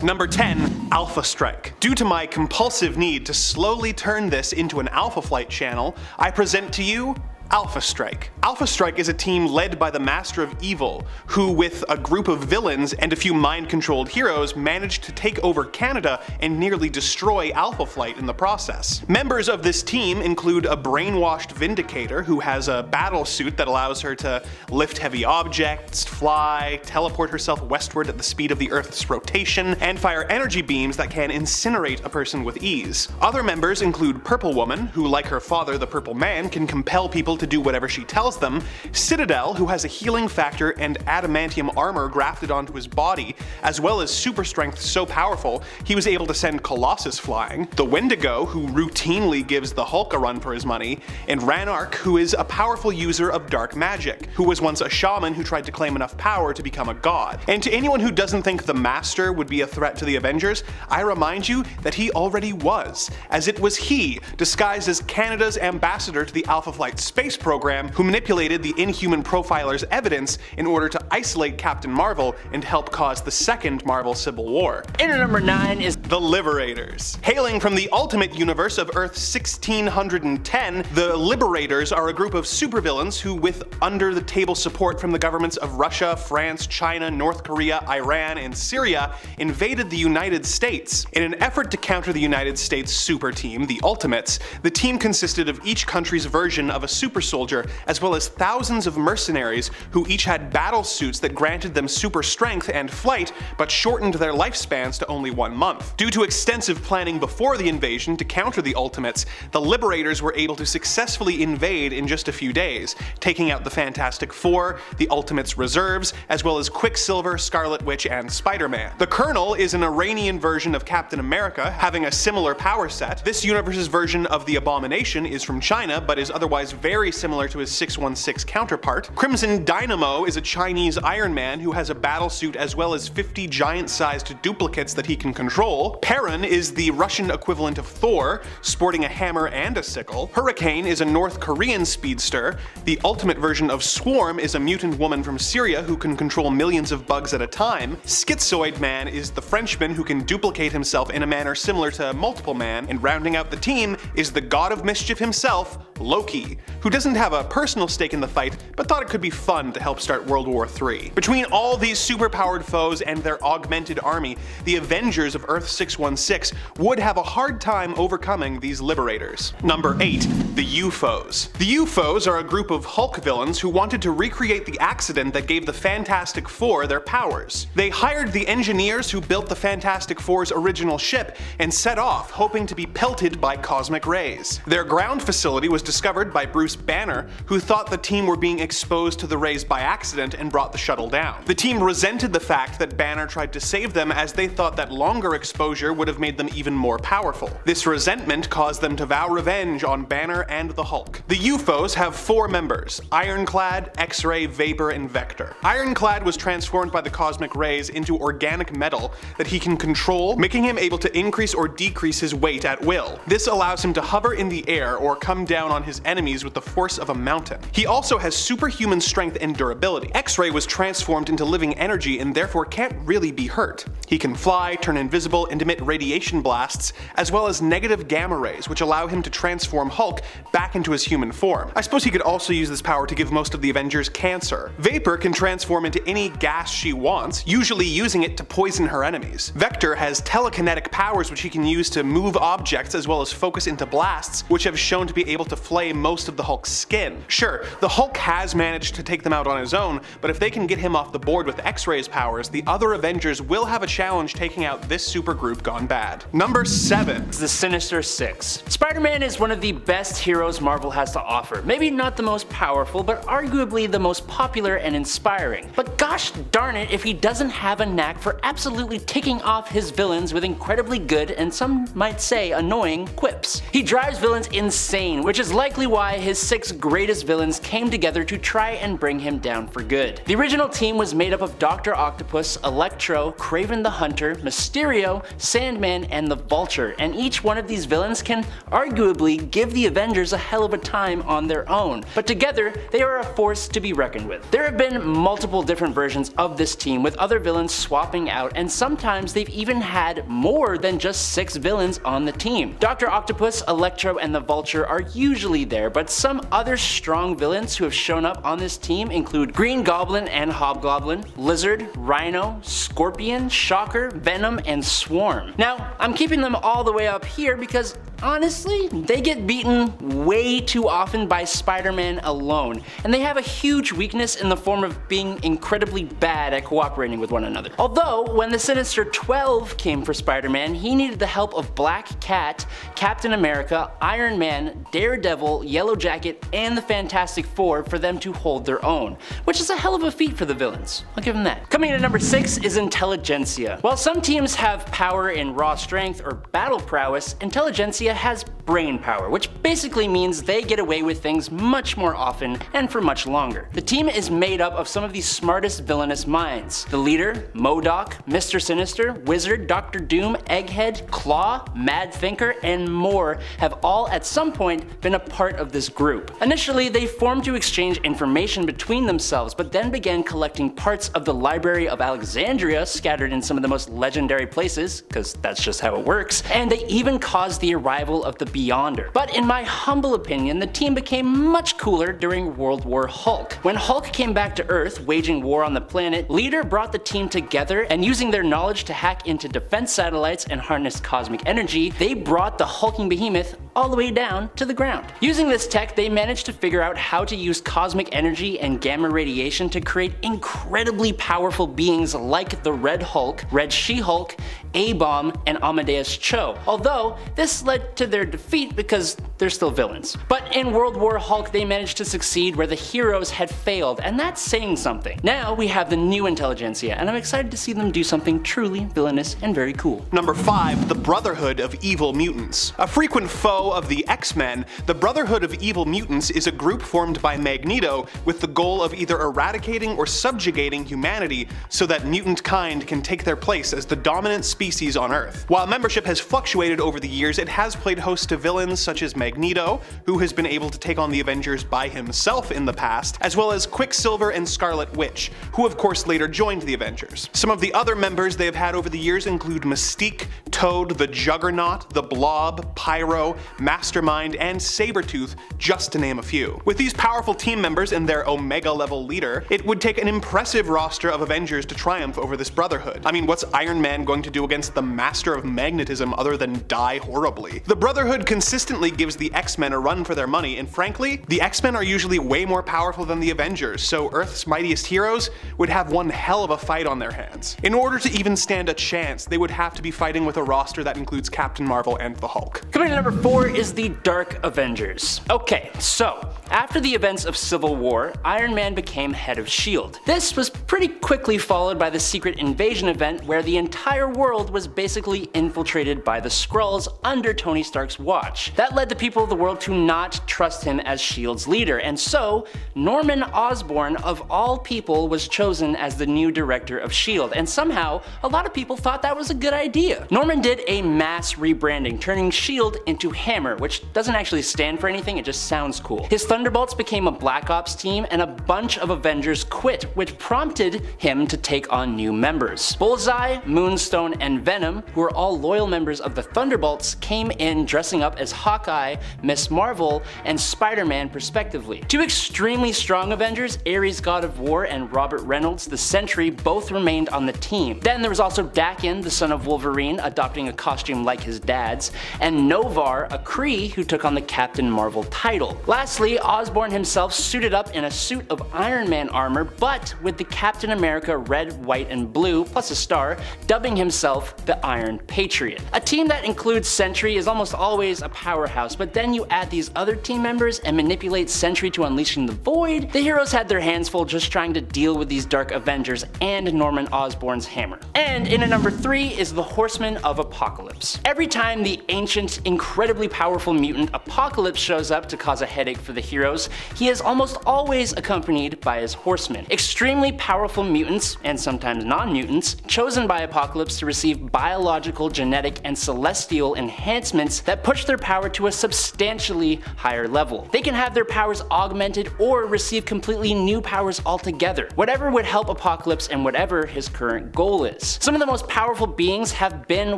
Number 10. Alpha Strike. Due to my compulsive need to slowly turn this into an Alpha Flight channel, I present to you Alpha Strike. Alpha Strike is a team led by the Master of Evil, who with a group of villains and a few mind-controlled heroes managed to take over Canada and nearly destroy Alpha Flight in the process. Members of this team include a brainwashed Vindicator who has a battle suit that allows her to lift heavy objects, fly, teleport herself westward at the speed of the Earth's rotation, and fire energy beams that can incinerate a person with ease. Other members include Purple Woman, who like her father the Purple Man can compel people to do whatever she tells them, Citadel, who has a healing factor and adamantium armor grafted onto his body, as well as super strength so powerful he was able to send Colossus flying, the Wendigo, who routinely gives the Hulk a run for his money, and Ranark, who is a powerful user of dark magic, who was once a shaman who tried to claim enough power to become a god. And to anyone who doesn't think the Master would be a threat to the Avengers, I remind you that he already was, as it was he, disguised as Canada's ambassador to the Alpha Flight space program, who manipulated the Inhuman Profiler's evidence in order to isolate Captain Marvel and help cause the second Marvel Civil War. And number 9 is the Liberators. Hailing from the Ultimate Universe of Earth 1610, the Liberators are a group of supervillains who, with under-the-table support from the governments of Russia, France, China, North Korea, Iran, and Syria, invaded the United States. In an effort to counter the United States super team, the Ultimates, the team consisted of each country's version of a super soldier, as well as thousands of mercenaries who each had battle suits that granted them super strength and flight, but shortened their lifespans to only 1 month. Due to extensive planning before the invasion to counter the Ultimates, the Liberators were able to successfully invade in just a few days, taking out the Fantastic Four, the Ultimates Reserves, as well as Quicksilver, Scarlet Witch, and Spider-Man. The Colonel is an Iranian version of Captain America, having a similar power set. This universe's version of the Abomination is from China, but is otherwise very similar to his 616 counterpart. Crimson Dynamo is a Chinese Iron Man who has a battle suit as well as 50 giant-sized duplicates that he can control. Perrin is the Russian equivalent of Thor, sporting a hammer and a sickle. Hurricane is a North Korean speedster. The ultimate version of Swarm is a mutant woman from Syria who can control millions of bugs at a time. Schizoid Man is the Frenchman who can duplicate himself in a manner similar to Multiple Man. And rounding out the team is the god of mischief himself, Loki, who doesn't have a personal stake in the fight, but thought it could be fun to help start World War III. Between all these superpowered foes and their augmented army, the Avengers of Earth 616 would have a hard time overcoming these Liberators. Number 8. The UFOs. The UFOs are a group of Hulk villains who wanted to recreate the accident that gave the Fantastic Four their powers. They hired the engineers who built the Fantastic Four's original ship and set off, hoping to be pelted by cosmic rays. Their ground facility was discovered by Bruce Banner, who thought the team were being exposed to the rays by accident and brought the shuttle down. The team resented the fact that Banner tried to save them, as they thought that longer exposure would have made them even more powerful. This resentment caused them to vow revenge on Banner and the Hulk. The UFOs have 4 members: Ironclad, X-Ray, Vapor, and Vector. Ironclad was transformed by the cosmic rays into organic metal that he can control, making him able to increase or decrease his weight at will. This allows him to hover in the air or come down on his enemies with the force of a mountain. He also has superhuman strength and durability. X-Ray was transformed into living energy and therefore can't really be hurt. He can fly, turn invisible, and emit radiation blasts, as well as negative gamma rays, which allow him to transform Hulk back into his human form. I suppose he could also use this power to give most of the Avengers cancer. Vapor can transform into any gas she wants, usually using it to poison her enemies. Vector has telekinetic powers which he can use to move objects as well as focus into blasts, which have shown to be able to flame most of the Hulk's skin. Sure, the Hulk has managed to take them out on his own, but if they can get him off the board with X-Ray's powers, the other Avengers will have a challenge taking out this supergroup gone bad. Number 7. The Sinister Six. Spider-Man is one of the best heroes Marvel has to offer. Maybe not the most powerful, but arguably the most popular and inspiring. But gosh darn it if he doesn't have a knack for absolutely ticking off his villains with incredibly good, and some might say annoying, quips. He drives villains insane, which is likely why his 6 greatest villains came together to try and bring him down for good. The original team was made up of Dr. Octopus, Electro, Kraven the Hunter, Mysterio, Sandman, and the Vulture, and each one of these villains can arguably give the Avengers a hell of a time on their own, but together they are a force to be reckoned with. There have been multiple different versions of this team with other villains swapping out, and sometimes they've even had more than just 6 villains on the team. Dr. Octopus, Electro, and the Vulture are usually there, but some other strong villains who have shown up on this team include Green Goblin and Hobgoblin, Lizard, Rhino, Scorpion, Shocker, Venom, and Swarm. Now, I'm keeping them all the way up here because honestly, they get beaten way too often by Spider-Man alone, and they have a huge weakness in the form of being incredibly bad at cooperating with one another. Although, when the Sinister 12 came for Spider-Man, he needed the help of Black Cat, Captain America, Iron Man, Daredevil, Yellow Jacket, and the Fantastic Four for them to hold their own, which is a hell of a feat for the villains. I'll give them that. Coming in at number 6 is Intelligentsia. While some teams have power in raw strength or battle prowess, Intelligentsia has brain power, which basically means they get away with things much more often and for much longer. The team is made up of some of the smartest villainous minds. The leader, MODOK, Mr. Sinister, Wizard, Dr. Doom, Egghead, Claw, Mad Thinker, and more have all at some point been a part of this group. Initially, they formed to exchange information between themselves, but then began collecting parts of the Library of Alexandria scattered in some of the most legendary places, because that's just how it works, and they even caused the arrival of the Beyonder. But in my humble opinion, the team became much cooler during World War Hulk. When Hulk came back to Earth, waging war on the planet, Leader brought the team together, and using their knowledge to hack into defense satellites and harness cosmic energy, they brought the hulking behemoth all the way down to the ground. Using this tech, they managed to figure out how to use cosmic energy and gamma radiation to create incredibly powerful beings like the Red Hulk, Red She-Hulk, A-Bomb, and Amadeus Cho, although this led to their defeat because they're still villains. But in World War Hulk, they managed to succeed where the heroes had failed, and that's saying something. Now we have the new Intelligentsia, and I'm excited to see them do something truly villainous and very cool. Number 5, the Brotherhood of Evil Mutants. A frequent foe of the X-Men, the Brotherhood of Evil Mutants is a group formed by Magneto with the goal of either eradicating or subjugating humanity so that mutant kind can take their place as the dominant species on Earth. While membership has fluctuated over the years, it has played host to villains such as Magneto, who has been able to take on the Avengers by himself in the past, as well as Quicksilver and Scarlet Witch, who of course later joined the Avengers. Some of the other members they have had over the years include Mystique, Toad, the Juggernaut, the Blob, Pyro, Mastermind, and Sabretooth, just to name a few. With these powerful team members and their Omega level leader, it would take an impressive roster of Avengers to triumph over this Brotherhood. I mean, what's Iron Man going to do against the Master of Magnetism other than die horribly? The Brotherhood consistently gives the X-Men a run for their money, and frankly, the X-Men are usually way more powerful than the Avengers, so Earth's mightiest heroes would have one hell of a fight on their hands. In order to even stand a chance, they would have to be fighting with a roster that includes Captain Marvel and the Hulk. Coming to number 4 is the Dark Avengers. Okay, so after the events of Civil War, Iron Man became head of S.H.I.E.L.D. This was pretty quickly followed by the Secret Invasion event where the entire world was basically infiltrated by the Skrulls under Tony Stark's watch. That led the people of the world to not trust him as S.H.I.E.L.D's leader, and so Norman Osborn of all people was chosen as the new director of S.H.I.E.L.D., and somehow a lot of people thought that was a good idea. Norman did a mass rebranding, turning S.H.I.E.L.D. into Hammer, which doesn't actually stand for anything, it just sounds cool. His Thunderbolts became a Black Ops team, and a bunch of Avengers quit, which prompted him to take on new members. Bullseye, Moonstone, and Venom, who are all loyal members of the Thunderbolts, came in dressing up as Hawkeye, Miss Marvel, and Spider-Man respectively. Two extremely strong Avengers, Ares God of War and Robert Reynolds the Sentry, both remained on the team. Then there was also Daken, the son of Wolverine, adopting a costume like his dad's, and Novar, a Kree who took on the Captain Marvel title. Lastly, Osborn himself suited up in a suit of Iron Man armor, but with the Captain America red, white, and blue, plus a star, dubbing himself the Iron Patriot. A team that includes Sentry is almost always a powerhouse, but then you add these other team members and manipulate Sentry to unleashing the Void, the heroes had their hands full just trying to deal with these Dark Avengers and Norman Osborn's hammer. And in at number 3 is the Horsemen of Apocalypse. Every time the ancient, incredibly powerful mutant Apocalypse shows up to cause a headache for the heroes, he is almost always accompanied by his horsemen. Extremely powerful mutants, and sometimes non-mutants, chosen by Apocalypse to receive biological, genetic, and celestial enhancements that push their power to a substantially higher level. They can have their powers augmented or receive completely new powers altogether, whatever would help Apocalypse and whatever his current goal is. Some of the most powerful beings have been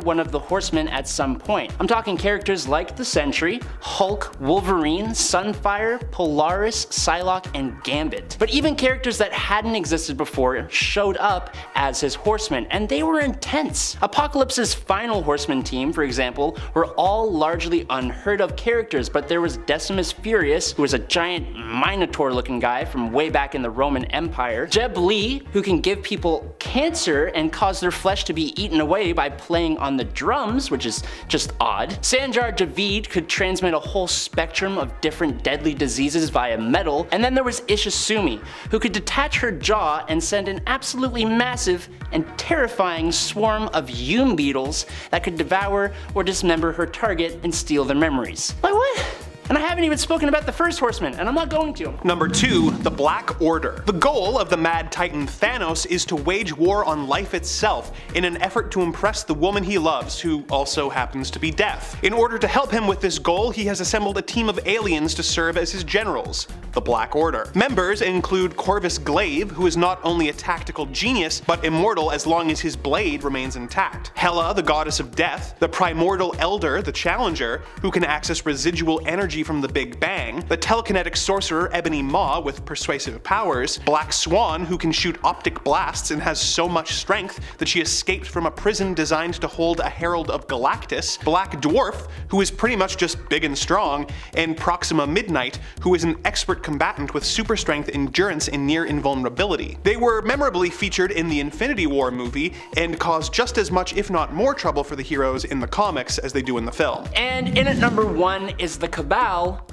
one of the Horsemen at some point. I'm talking characters like the Sentry, Hulk, Wolverine, Sunfire, Polaris, Psylocke, and Gambit. But even characters that hadn't existed before showed up as his Horsemen, and they were intense. Apocalypse's final Horseman team, for example, were all largely unheard of characters, but there was Decimus Furious, who was a giant Minotaur looking guy from way back in the Roman Empire, Jeb Lee, who can give people cancer and cause their flesh to be eaten away by playing on the drums, which is just odd. Sanjar Javid could transmit a whole spectrum of different deadly diseases via metal, and then there was Ishizumi, who could detach her jaw and send an absolutely massive and terrifying swarm of Yum beetles that could devour or dismember her target and steal their memories. Like what? And I haven't even spoken about the first Horseman, and I'm not going to. Number 2, the Black Order. The goal of the Mad Titan Thanos is to wage war on life itself in an effort to impress the woman he loves, who also happens to be Death. In order to help him with this goal, he has assembled a team of aliens to serve as his generals, the Black Order. Members include Corvus Glaive, who is not only a tactical genius, but immortal as long as his blade remains intact. Hela, the goddess of death, the Primordial Elder, the Challenger, who can access residual energy from the Big Bang, the telekinetic sorcerer Ebony Maw with persuasive powers, Black Swan, who can shoot optic blasts and has so much strength that she escaped from a prison designed to hold a Herald of Galactus, Black Dwarf, who is pretty much just big and strong, and Proxima Midnight, who is an expert combatant with super strength, endurance, and near invulnerability. They were memorably featured in the Infinity War movie and caused just as much, if not more, trouble for the heroes in the comics as they do in the film. And in at number 1 is the CABAL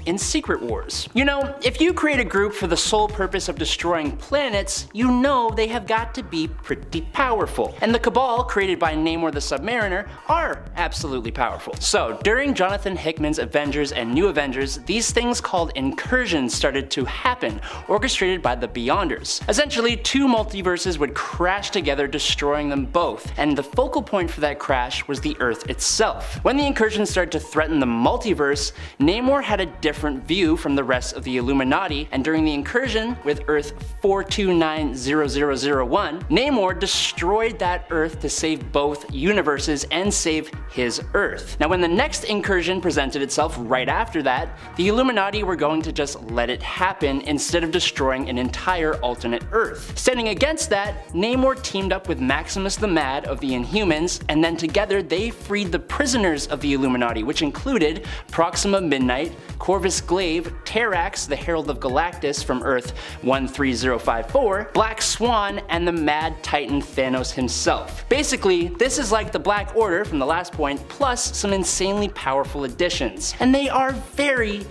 in Secret Wars. You know, if you create a group for the sole purpose of destroying planets, you know they have got to be pretty powerful. And the CABAL, created by Namor the Submariner, are absolutely powerful. So, during Jonathan Hickman's Avengers and New Avengers, these things called incursions started to happen, orchestrated by the Beyonders. Essentially, 2 multiverses would crash together, destroying them both, and the focal point for that crash was the Earth itself. When the incursions started to threaten the multiverse, Namor had a different view from the rest of the Illuminati, and during the incursion with Earth 4290001, Namor destroyed that Earth to save both universes and save his Earth. Now when the next incursion presented itself right after that, the Illuminati were going to just let it happen instead of destroying an entire alternate Earth. Standing against that, Namor teamed up with Maximus the Mad of the Inhumans, and then together they freed the prisoners of the Illuminati, which included Proxima Midnight, Corvus Glaive, Terrax, the Herald of Galactus from Earth 13054, Black Swan, and the Mad Titan Thanos himself. Basically, this is like the Black Order from the last point, plus some insanely powerful additions. And they are very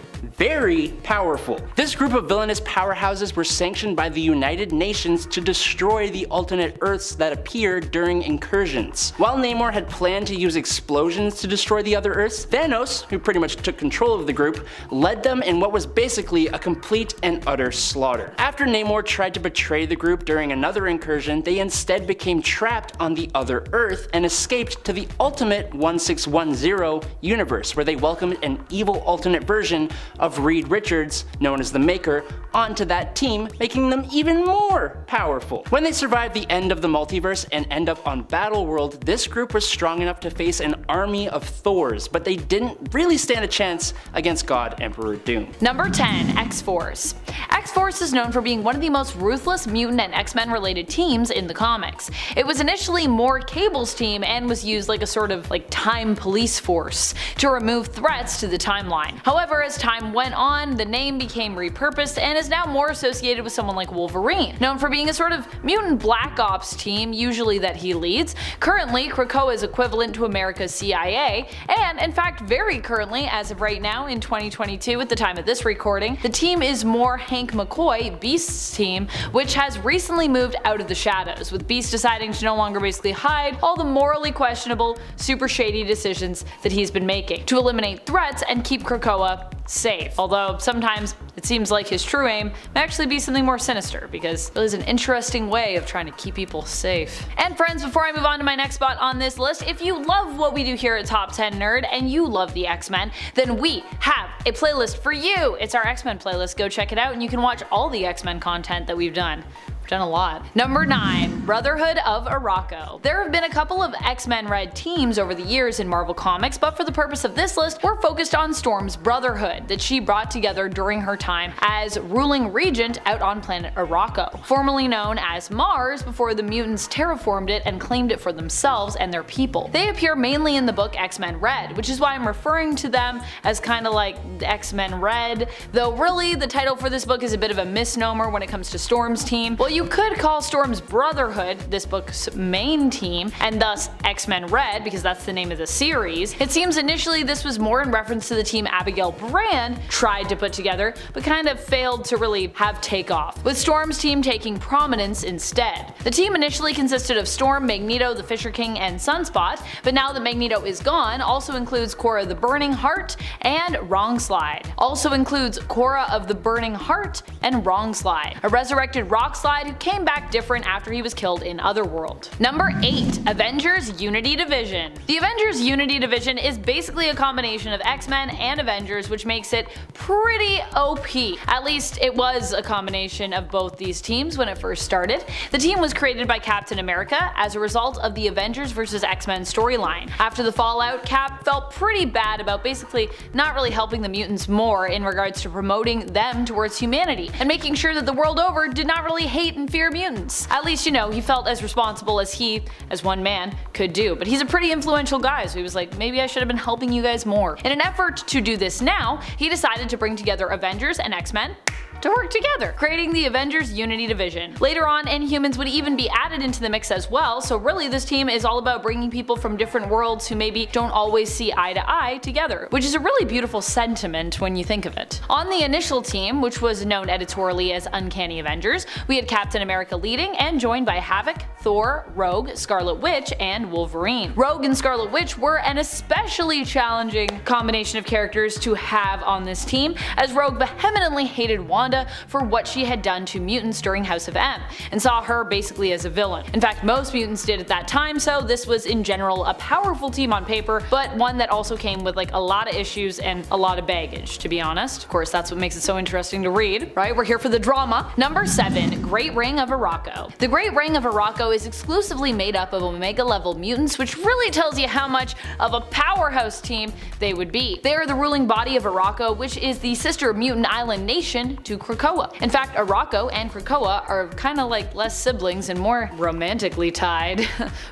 powerful. This group of villainous powerhouses were sanctioned by the United Nations to destroy the alternate Earths that appeared during incursions. While Namor had planned to use explosions to destroy the other Earths, Thanos, who pretty much took control of the group, led them in what was basically a complete and utter slaughter. After Namor tried to betray the group during another incursion, they instead became trapped on the other Earth and escaped to the ultimate 1610 universe, where they welcomed an evil alternate version of Reed Richards, known as the Maker, onto that team, making them even more powerful. When they survived the end of the multiverse and end up on Battleworld, this group was strong enough to face an army of Thors, but they didn't really stand a chance against God Emperor Doom. Number 10, X-Force. X-Force is known for being one of the most ruthless mutant and X-Men related teams in the comics. It was initially more Cable's team and was used like a sort of time police force to remove threats to the timeline. However, as time time went on, the name became repurposed and is now more associated with someone like Wolverine, known for being a sort of mutant black ops team, usually that he leads. Currently, Krakoa is equivalent to America's CIA, and in fact very currently, as of right now in 2022 at the time of this recording, the team is more Hank McCoy, Beast's team, which has recently moved out of the shadows, with Beast deciding to no longer basically hide all the morally questionable, super shady decisions that he's been making to eliminate threats and keep Krakoa safe. Although sometimes it seems like his true aim may actually be something more sinister, because it is an interesting way of trying to keep people safe. And friends, before I move on to my next spot on this list, if you love what we do here at Top 10 Nerd and you love the X-Men, then we have a playlist for you. It's our X-Men playlist. Go check it out and you can watch all the X-Men content that we've done. Done a lot. Number 9. Brotherhood of ARAKKO. There have been a couple of X-Men Red teams over the years in Marvel Comics, but for the purpose of this list, we're focused on Storm's Brotherhood that she brought together during her time as ruling regent out on planet ARAKKO, formerly known as Mars before the mutants terraformed it and claimed it for themselves and their people. They appear mainly in the book X-Men Red, which is why I'm referring to them as kinda like X-Men Red, though really the title for this book is a bit of a misnomer when it comes to Storm's team. Well, you could call Storm's Brotherhood this book's main team, and thus X-Men Red because that's the name of the series. It seems initially this was more in reference to the team Abigail Brand tried to put together, but kind of failed to really have takeoff, with Storm's team taking prominence instead. The team initially consisted of Storm, Magneto, the Fisher King, and Sunspot, but now that Magneto is gone, also includes Cora the Burning Heart and Wrongslide. Also includes Cora of the Burning Heart and Wrongslide, a resurrected Rockslide who came back different after he was killed in Otherworld. Number 8. Avengers Unity Division. The Avengers Unity Division is basically a combination of X-Men and Avengers, which makes it pretty OP. At least it was a combination of both these teams when it first started. The team was created by Captain America as a result of the Avengers vs. X-Men storyline. After the fallout, Cap felt pretty bad about basically not really helping the mutants more in regards to promoting them towards humanity and making sure that the world over did not really hate and fear mutants. At least, you know, he felt as responsible as he, as one man, could do. But he's a pretty influential guy, so he was like, maybe I should have been helping you guys more. In an effort to do this now, he decided to bring together Avengers and X-Men to work together, creating the Avengers Unity Division. Later on, Inhumans would even be added into the mix as well, so really this team is all about bringing people from different worlds who maybe don't always see eye to eye together, which is a really beautiful sentiment when you think of it. On the initial team, which was known editorially as Uncanny Avengers, we had Captain America leading and joined by Havoc, Thor, Rogue, Scarlet Witch, and Wolverine. Rogue and Scarlet Witch were an especially challenging combination of characters to have on this team, as Rogue vehemently hated Wanda for what she had done to mutants during House of M, and saw her basically as a villain. In fact, most mutants did at that time, so this was in general a powerful team on paper, but one that also came with like a lot of issues and a lot of baggage, to be honest. Of course, that's what makes it so interesting to read, right? We're here for the drama. Number 7. Great Ring of ARAKKO. The Great Ring of ARAKKO is exclusively made up of Omega level mutants, which really tells you how much of a powerhouse team they would be. They are the ruling body of ARAKKO, which is the sister mutant island nation to Krakoa. In fact, ARAKKO and Krakoa are kinda like less siblings and more romantically tied.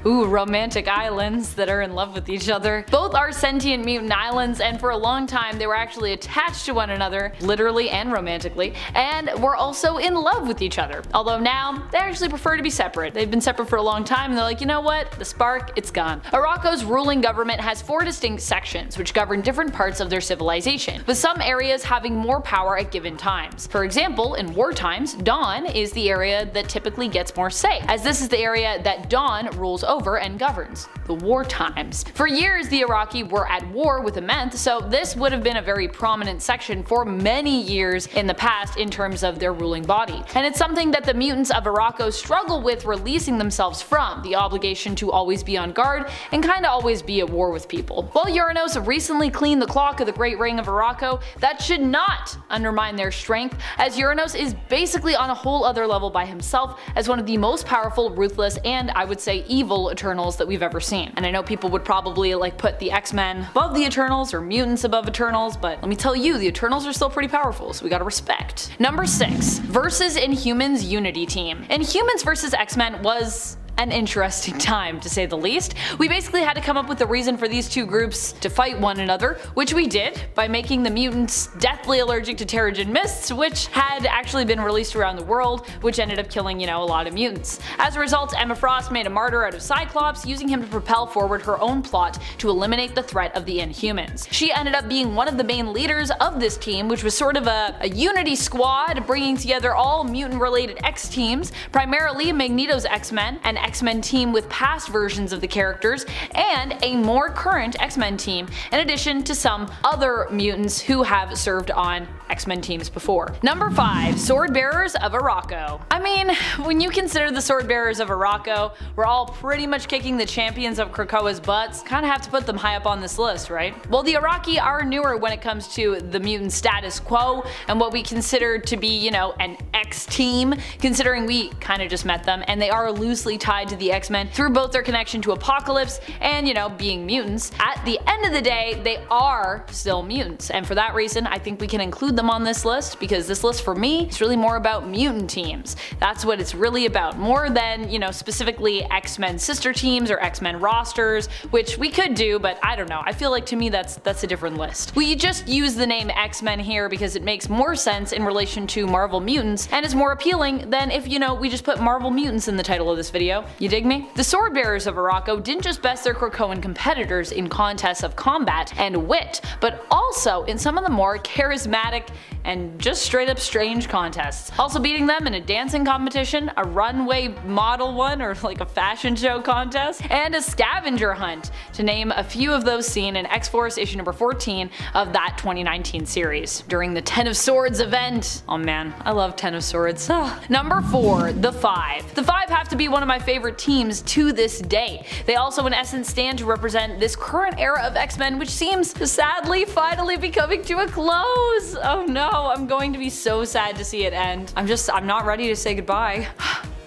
Ooh, romantic islands that are in love with each other. Both are sentient mutant islands, and for a long time they were actually attached to one another, literally and romantically, and were also in love with each other. Although now, they actually prefer to be separate. They've been separate for a long time and they're like, you know what? The spark, it's gone. ARAKKO's ruling government has 4 distinct sections, which govern different parts of their civilization, with some areas having more power at given times. For example, in war times, Dawn is the area that typically gets more say, as this is the area that Dawn rules over and governs, the war times. For years, the Iraqi were at war with Amenth, so this would have been a very prominent section for many years in the past in terms of their ruling body. And it's something that the mutants of ARAKKO struggle with releasing themselves from, the obligation to always be on guard and kinda always be at war with people. While Uranos recently cleaned the clock of the Great Ring of ARAKKO, that should not undermine their strength, as Uranos is basically on a whole other level by himself as one of the most powerful, ruthless, and I would say evil Eternals that we've ever seen. And I know people would probably like put the X-Men above the Eternals or mutants above Eternals, but let me tell you, the Eternals are still pretty powerful, so we gotta respect. Number 6. Versus Inhumans Unity Team. Inhumans vs. X-Men was an interesting time to say the least. We basically had to come up with a reason for these two groups to fight one another, which we did by making the mutants deathly allergic to Terrigen mists, which had actually been released around the world, which ended up killing, a lot of mutants. As a result, Emma Frost made a martyr out of Cyclops, using him to propel forward her own plot to eliminate the threat of the Inhumans. She ended up being one of the main leaders of this team, which was sort of a unity squad bringing together all mutant-related X-teams, primarily Magneto's X-Men, an X-Men team with past versions of the characters, and a more current X-Men team, in addition to some other mutants who have served on X-Men teams before. Number 5. Sword Bearers of ARAKKO. I mean, when you consider the Sword Bearers of ARAKKO, we're all pretty much kicking the champions of Krakoa's butts, kinda have to put them high up on this list, right? Well, the Araki are newer when it comes to the mutant status quo, and what we consider to be, an X-team, considering we kinda just met them, and they are loosely tied to the X-Men through both their connection to Apocalypse and, being mutants. At the end of the day, they are still mutants, and for that reason, I think we can include them on this list, because this list for me is really more about mutant teams. That's what it's really about, more than, specifically X-Men sister teams or X-Men rosters, which we could do, but I don't know. I feel like to me that's a different list. We just use the name X-Men here because it makes more sense in relation to Marvel Mutants and is more appealing than if, we just put Marvel Mutants in the title of this video. You dig me? The Sword Bearers of ARAKKO didn't just best their Krakoan competitors in contests of combat and wit, but also in some of the more charismatic and just straight up strange contests. Also beating them in a dancing competition, a runway model one or like a fashion show contest, and a scavenger hunt, to name a few of those seen in X-Force issue number 14 of that 2019 series. During the 10 of Swords event. Oh man, I love 10 of Swords. Number 4. The Five. The Five have to be one of my favorite teams to this day. They also in essence stand to represent this current era of X-Men, which seems sadly finally be coming to a close. Oh no, I'm going to be so sad to see it end. I'm not ready to say goodbye.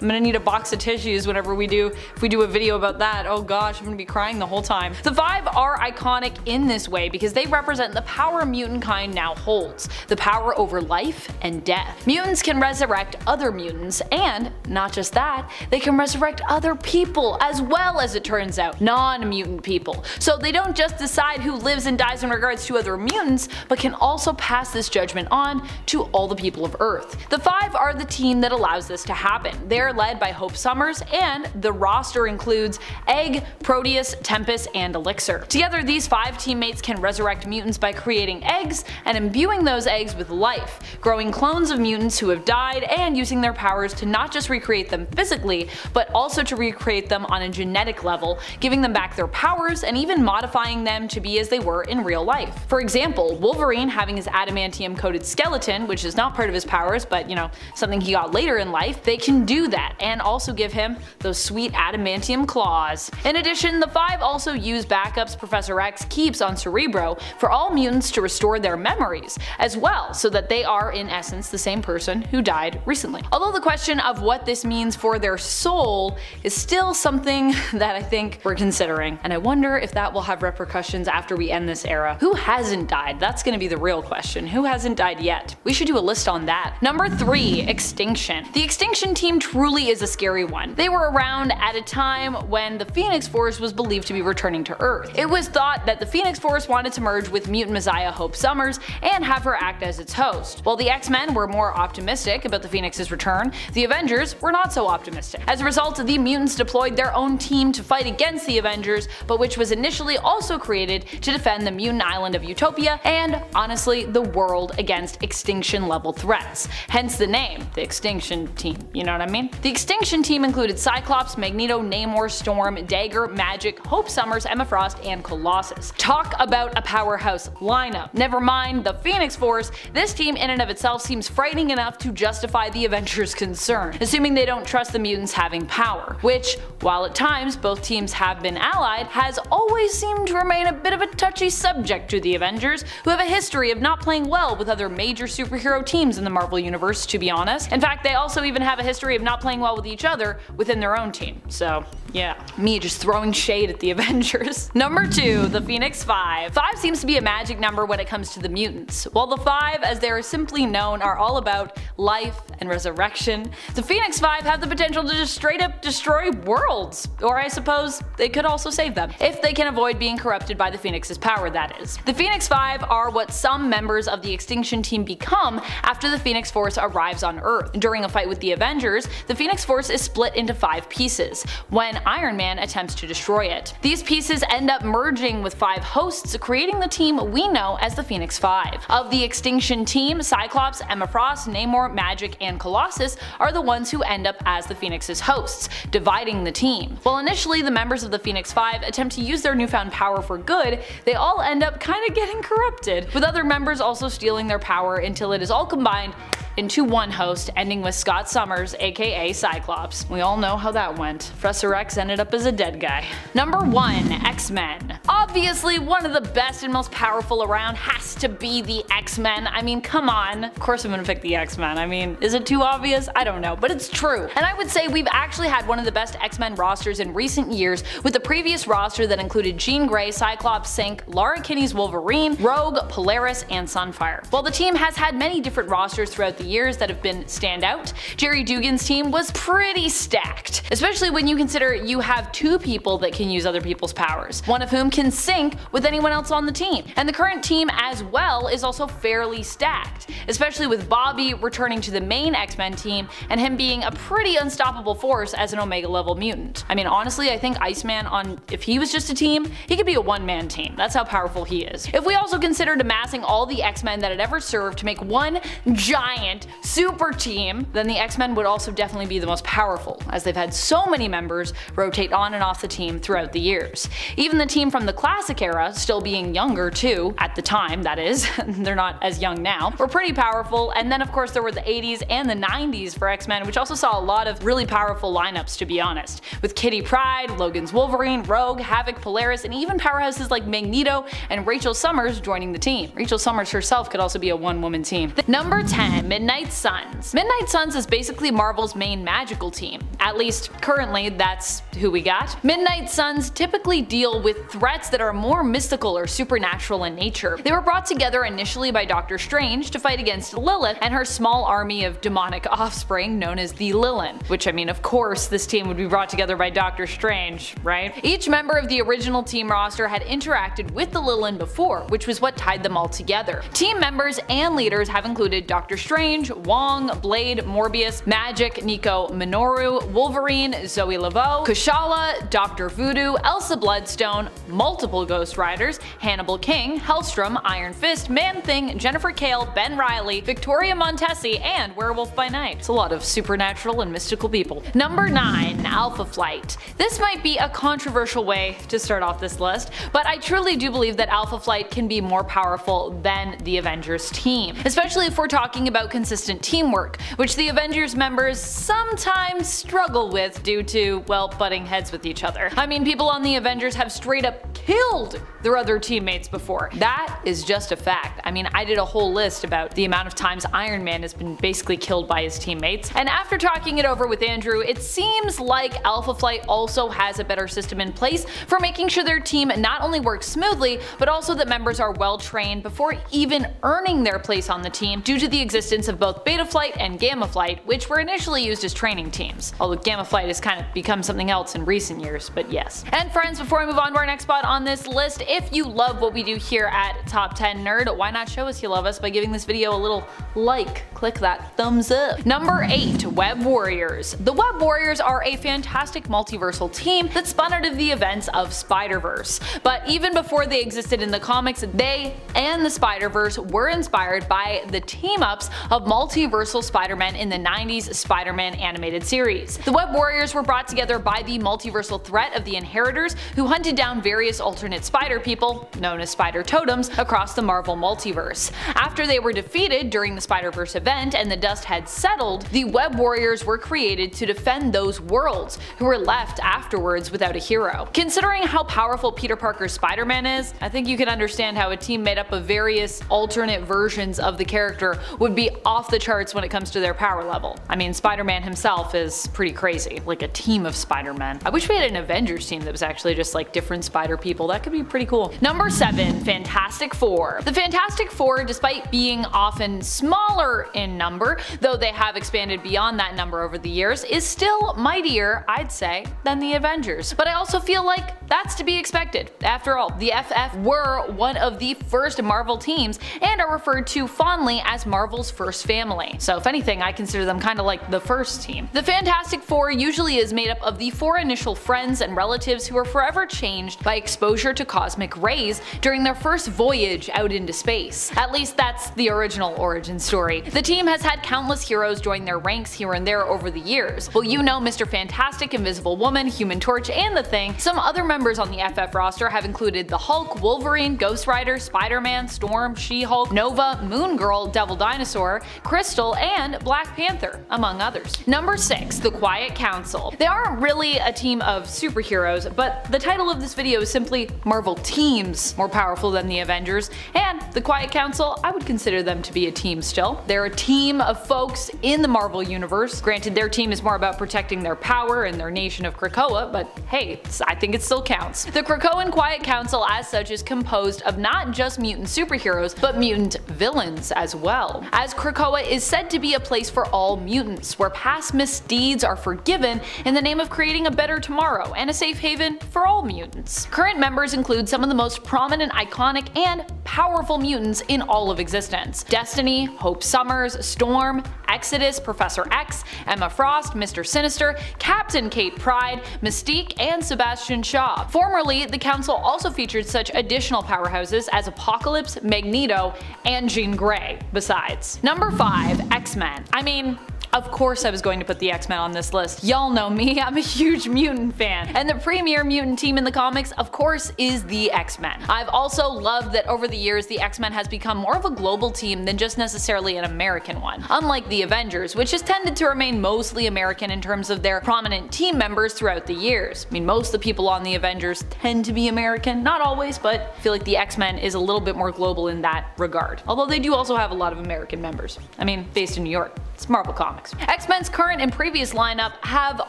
I'm gonna need a box of tissues whenever if we do a video about that. Oh gosh, I'm gonna be crying the whole time. The Five are iconic in this way because they represent the power mutant kind now holds. The power over life and death. Mutants can resurrect other mutants, and not just that, they can resurrect other people as well, as it turns out, non-mutant people. So they don't just decide who lives and dies in regards to other mutants, but can also pass this judgment on to all the people of Earth. The Five are the team that allows this to happen. They're led by Hope Summers, and the roster includes Egg, Proteus, Tempest, and Elixir. Together, these 5 teammates can resurrect mutants by creating eggs and imbuing those eggs with life, growing clones of mutants who have died, and using their powers to not just recreate them physically, but also to recreate them on a genetic level, giving them back their powers and even modifying them to be as they were in real life. For example, Wolverine having his adamantium-coated skeleton, which is not part of his powers, but something he got later in life, they can do that and also give him those sweet adamantium claws. In addition, the Five also use backups Professor X keeps on Cerebro for all mutants to restore their memories as well, so that they are in essence the same person who died recently. Although the question of what this means for their soul is still something that I think we're considering, and I wonder if that will have repercussions after we end this era. Who hasn't died? That's gonna be the real question. Who hasn't died yet? We should do a list on that. Number 3. Extinction. The Extinction team truly is a scary one. They were around at a time when the Phoenix Force was believed to be returning to Earth. It was thought that the Phoenix Force wanted to merge with mutant messiah Hope Summers and have her act as its host. While the X-Men were more optimistic about the Phoenix's return, the Avengers were not so optimistic. As a result, the mutants deployed their own team to fight against the Avengers, but which was initially also created to defend the mutant island of Utopia and, honestly, the world against extinction level threats. Hence the name, the Extinction team, you know what I mean? The Extinction team included Cyclops, Magneto, Namor, Storm, Dagger, Magic, Hope Summers, Emma Frost, and Colossus. Talk about a powerhouse lineup. Never mind the Phoenix Force, this team in and of itself seems frightening enough to justify the Avengers' concern, assuming they don't trust the mutants having power, which, while at times both teams have been allied, has always seemed to remain a bit of a touchy subject to the Avengers, who have a history of not playing well with other major superhero teams in the Marvel Universe, to be honest. In fact, they also even have a history of not not playing well with each other within their own team. So yeah, me just throwing shade at the Avengers. Number 2, the Phoenix 5. 5 seems to be a magic number when it comes to the mutants. While the 5, as they are simply known, are all about life and resurrection, the Phoenix 5 have the potential to just straight up destroy worlds. Or I suppose they could also save them, if they can avoid being corrupted by the Phoenix's power, that is. The Phoenix 5 are what some members of the Extinction team become after the Phoenix Force arrives on Earth. During a fight with the Avengers, the Phoenix Force is split into 5 pieces, when Iron Man attempts to destroy it. These pieces end up merging with 5 hosts, creating the team we know as the Phoenix 5. Of the Extinction team, Cyclops, Emma Frost, Namor, Magik, and Colossus are the ones who end up as the Phoenix's hosts, dividing the team. While initially the members of the Phoenix 5 attempt to use their newfound power for good, they all end up kinda getting corrupted, with other members also stealing their power until it is all combined into one host, ending with Scott Summers, aka Cyclops. We all know how that went. Professor X ended up as a dead guy. Number 1, X-Men. Obviously, one of the best and most powerful around has to be the X-Men. I mean, come on. Of course I'm gonna pick the X-Men. I mean, is it too obvious? I don't know, but it's true. And I would say we've actually had one of the best X-Men rosters in recent years, with the previous roster that included Jean Grey, Cyclops, Synch, Lara Kinney's Wolverine, Rogue, Polaris, and Sunfire. While the team has had many different rosters throughout the years that have been standout, Jerry Dugan's team was pretty stacked, especially when you consider you have 2 people that can use other people's powers, one of whom can sync with anyone else on the team. And the current team as well is also fairly stacked, especially with Bobby returning to the main X-Men team and him being a pretty unstoppable force as an Omega level mutant. I mean, honestly, I think Iceman, if he was just a team, he could be a one-man team. That's how powerful he is. If we also considered amassing all the X-Men that had ever served to make one giant super team, then the X-Men would also definitely be the most powerful, as they've had so many members rotate on and off the team throughout the years. Even the team from the classic era, still being younger too, at the time that is, they're not as young now, were pretty powerful. And then of course there were the 80s and the 90s for X-Men, which also saw a lot of really powerful lineups, to be honest, with Kitty Pryde, Logan's Wolverine, Rogue, Havoc, Polaris, and even powerhouses like Magneto and Rachel Summers joining the team. Rachel Summers herself could also be a one-woman team. Number 10, Midnight Suns. Midnight Suns is basically Marvel's main magical team. At least currently that's who we got. Midnight Suns typically deal with threats that are more mystical or supernatural in nature. They were brought together initially by Doctor Strange to fight against Lilith and her small army of demonic offspring known as the Lilin, which, I mean, of course this team would be brought together by Doctor Strange, right? Each member of the original team roster had interacted with the Lilin before, which was what tied them all together. Team members and leaders have included Doctor Strange, Wong, Blade, Morbius, Magik, Nico Minoru, Wolverine, Zoe Laveau, Kushala, Dr. Voodoo, Elsa Bloodstone, multiple Ghost Riders, Hannibal King, Hellstrom, Iron Fist, Man-Thing, Jennifer Kale, Ben Reilly, Victoria Montesi, and Werewolf by Night. It's a lot of supernatural and mystical people. Number 9, Alpha Flight. This might be a controversial way to start off this list, but I truly do believe that Alpha Flight can be more powerful than the Avengers team, especially if we're talking about consistent teamwork, which the Avengers members sometimes struggle with due to, well, butting heads with each other. I mean, people on the Avengers have straight up killed their other teammates before. That is just a fact. I mean, I did a whole list about the amount of times Iron Man has been basically killed by his teammates, and after talking it over with Andrew, it seems like Alpha Flight also has a better system in place for making sure their team not only works smoothly, but also that members are well trained before even earning their place on the team, due to the existence of both Beta Flight and Gamma Flight, which were initially used as training teams, although Gamma Flight has kind of become something else in recent years, but yes. And friends, before I move on to our next spot on this list, if you love what we do here at Top 10 Nerd, why not show us you love us by giving this video a little like? Click that thumbs up. Number 8, Web Warriors. The Web Warriors are a fantastic multiversal team that spun out of the events of Spider-Verse, but even before they existed in the comics, they and the Spider-Verse were inspired by the team-ups of multiversal Spider-Man in the 90s Spider-Man animated series. The Web Warriors were brought together by the multiversal threat of the Inheritors, who hunted down various alternate spider people, known as Spider Totems, across the Marvel multiverse. After they were defeated during the Spider-Verse event and the dust had settled, the Web Warriors were created to defend those worlds, who were left afterwards without a hero. Considering how powerful Peter Parker's Spider-Man is, I think you can understand how a team made up of various alternate versions of the character would be off the charts when it comes to their power level. I mean, Spider-Man himself is pretty crazy, like a team of Spider-Men. I wish we had an Avengers team that was actually just like different spider people. That could be pretty cool. Number 7, Fantastic Four. The Fantastic Four, despite being often smaller in number, though they have expanded beyond that number over the years, is still mightier, I'd say, than the Avengers. But I also feel like that's to be expected. After all, the FF were one of the first Marvel teams and are referred to fondly as Marvel's first family. So if anything, I consider them kind of like the first team. The Fantastic Four usually is made up of the 4 initial friends and relatives who are forever changed by exposure to cosmic rays during their first voyage out into space. At least that's the original origin story. The team has had countless heroes join their ranks here and there over the years. Well, you know Mr. Fantastic, Invisible Woman, Human Torch, and the Thing. Some other members on the FF roster have included the Hulk, Wolverine, Ghost Rider, Spider-Man, Storm, She-Hulk, Nova, Moon Girl, Devil Dinosaur, Crystal, and Black Panther, among others. Number 6, the Quiet Council. They aren't really a team of superheroes, but the title of this video is simply Marvel Teams More Powerful Than the Avengers, and the Quiet Council, I would consider them to be a team still. They're a team of folks in the Marvel universe. Granted, their team is more about protecting their power and their nation of Krakoa, but hey, I think it still counts. The Krakoan Quiet Council as such is composed of not just mutant superheroes, but mutant villains as well, as Krakoa is said to be a place for all mutants, where past misdeeds are forgiven in the name of creating a better tomorrow and a safe haven for all mutants. Current members include some of the most prominent, iconic, and powerful mutants in all of existence: Destiny, Hope Summers, Storm, Exodus, Professor X, Emma Frost, Mr. Sinister, Captain Kate Pryde, Mystique, and Sebastian Shaw. Formerly, the council also featured such additional powerhouses as Apocalypse, Magneto, and Jean Grey, besides. Number 5, X-Men. I mean, of course I was going to put the X-Men on this list. Y'all know me, I'm a huge mutant fan. And the premier mutant team in the comics, of course, is the X-Men. I've also loved that over the years the X-Men has become more of a global team than just necessarily an American one. Unlike the Avengers, which has tended to remain mostly American in terms of their prominent team members throughout the years. I mean, most of the people on the Avengers tend to be American, not always, but I feel like the X-Men is a little bit more global in that regard. Although they do also have a lot of American members. I mean, based in New York. It's Marvel Comics. X-Men's current and previous lineup have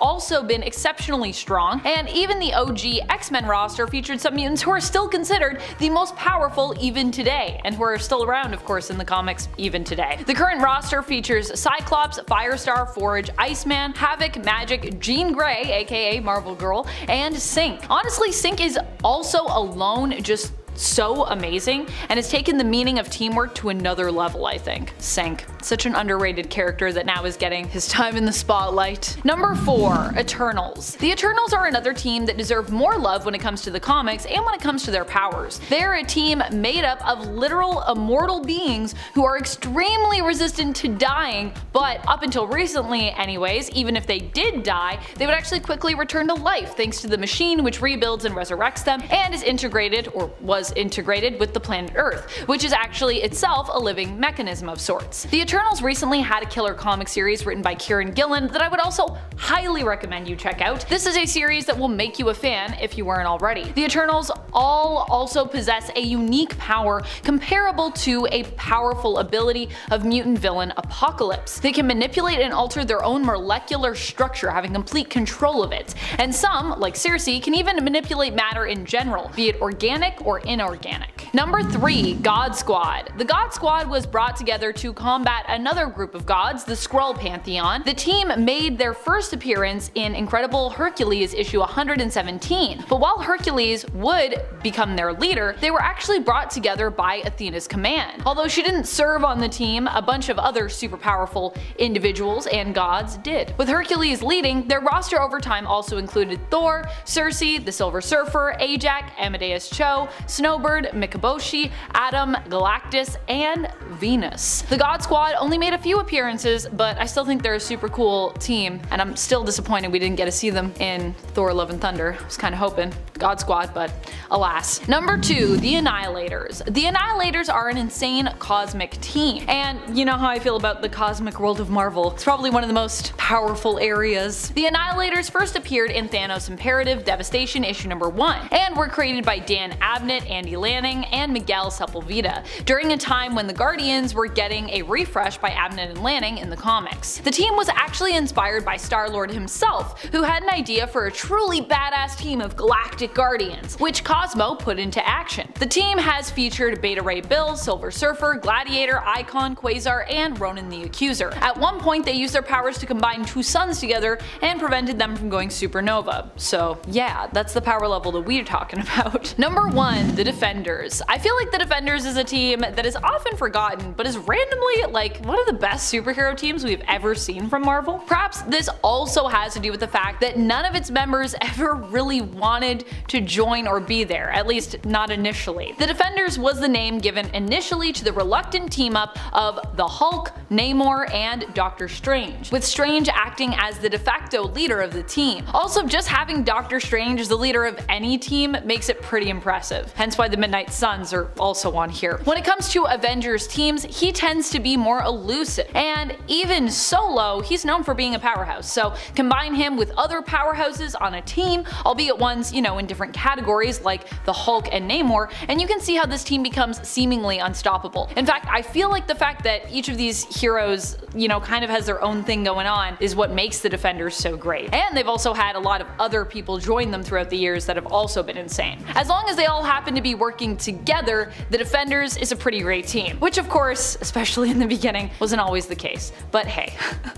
also been exceptionally strong, and even the OG X-Men roster featured some mutants who are still considered the most powerful even today, and who are still around, of course, in the comics even today. The current roster features Cyclops, Firestar, Forge, Iceman, Havoc, Magic, Jean Grey, aka Marvel Girl, and Synch. Honestly, Synch is also alone just so amazing and has taken the meaning of teamwork to another level, I think. Synch. Such an underrated character that now is getting his time in the spotlight. Number 4, Eternals. The Eternals are another team that deserve more love when it comes to the comics and when it comes to their powers. They're a team made up of literal immortal beings who are extremely resistant to dying, but up until recently anyways, even if they did die, they would actually quickly return to life thanks to the machine which rebuilds and resurrects them and is integrated, or was integrated, with the planet Earth, which is actually itself a living mechanism of sorts. The Eternals recently had a killer comic series written by Kieran Gillen that I would also highly recommend you check out. This is a series that will make you a fan if you weren't already. The Eternals all also possess a unique power comparable to a powerful ability of mutant villain Apocalypse. They can manipulate and alter their own molecular structure, having complete control of it, and some, like Circe, can even manipulate matter in general, be it organic or inorganic. Number 3, God Squad. The God Squad was brought together to combat another group of gods, the Skrull Pantheon. The team made their first appearance in Incredible Hercules issue 117, but while Hercules would become their leader, they were actually brought together by Athena's command. Although she didn't serve on the team, a bunch of other super powerful individuals and gods did. With Hercules leading, their roster over time also included Thor, Circe, the Silver Surfer, Ajax, Amadeus Cho, Snowbird, Mikaboshi, Adam, Galactus, and Venus. The God Squad only made a few appearances, but I still think they're a super cool team, and I'm still disappointed we didn't get to see them in Thor Love and Thunder. I was kind of hoping. God Squad, but alas. Number 2, the Annihilators. The Annihilators are an insane cosmic team, and you know how I feel about the cosmic world of Marvel. It's probably one of the most powerful areas. The Annihilators first appeared in Thanos Imperative Devastation issue number 1, and were created by Dan Abnett Andy Lanning and Miguel Sepulveda, during a time when the Guardians were getting a refresh by Abnett and Lanning in the comics. The team was actually inspired by Star-Lord himself, who had an idea for a truly badass team of galactic Guardians, which Cosmo put into action. The team has featured Beta Ray Bill, Silver Surfer, Gladiator, Icon, Quasar, and Ronan the Accuser. At one point they used their powers to combine two suns together and prevented them from going supernova. So yeah, that's the power level that we're talking about. Number 1, the Defenders. I feel like the Defenders is a team that is often forgotten, but is randomly like one of the best superhero teams we've ever seen from Marvel. Perhaps this also has to do with the fact that none of its members ever really wanted to join or be there, at least not initially. The Defenders was the name given initially to the reluctant team up of the Hulk, Namor, and Doctor Strange, with Strange acting as the de facto leader of the team. Also, just having Doctor Strange as the leader of any team makes it pretty impressive, hence why the Midnight Suns are also on here. When it comes to Avengers teams, he tends to be more elusive, and even solo, he's known for being a powerhouse, so combine him with other powerhouses on a team, albeit ones, you know, in different categories like the Hulk and Namor, and you can see how this team becomes seemingly unstoppable. In fact, I feel like the fact that each of these heroes, you know, kind of has their own thing going on is what makes the Defenders so great. And they've also had a lot of other people join them throughout the years that have also been insane. As long as they all happen to be working together, the Defenders is a pretty great team, which of course, especially in the beginning, wasn't always the case. But hey,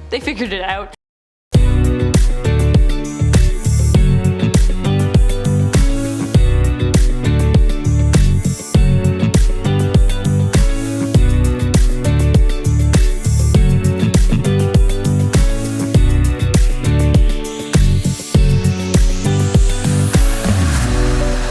they figured it out.